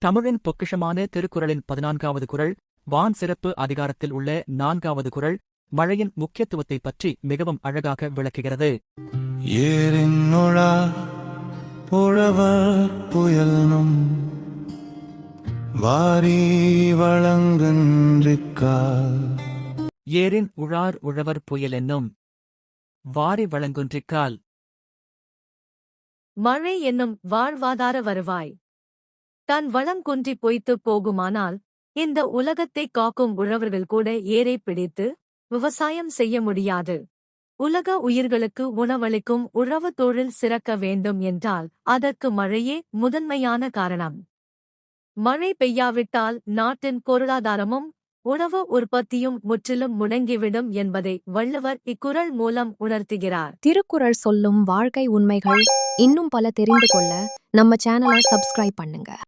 தமிழின் பொக்கிஷமான திருக்குறளின் 14வது குறள், வான் சிறப்பு அதிகாரத்தில் உள்ள 4வது குறள், மழையின் முக்கியத்துவத்தைப் பற்றி மிகவும் அழகாக விளக்குகிறது. ஏரின்னொழா புழவர் புயல்னும் வாரி வழங்குன்றிக்கால். ஏரின் உழார் உழவர் புயல் என்னும் வாரி வழங்குன்றிக்கால். மழை என்னும் வாழ்வாதார வருவாய் தன் வளம் குன்றி பொய்த்துப் போகுமானால் இந்த உலகத்தைக் காக்கும் உழவர்கள் கூட ஏரை பிடித்து விவசாயம் செய்ய முடியாது. உலக உயிர்களுக்கு உணவளிக்கும் உழவு தொழில் சிறக்க வேண்டும் என்றால் அதற்கு மழையே முதன்மையான காரணம். மழை பெய்யாவிட்டால் நாட்டின் பொருளாதாரமும் உணவு உற்பத்தியும் முற்றிலும் முடங்கிவிடும் என்பதை வள்ளுவர் இக்குறள் மூலம் உணர்த்துகிறார். திருக்குறள் சொல்லும் வாழ்க்கை உண்மைகள் இன்னும் பல தெரிந்து கொள்ள நம்ம சேனலை சப்ஸ்கிரைப் பண்ணுங்க.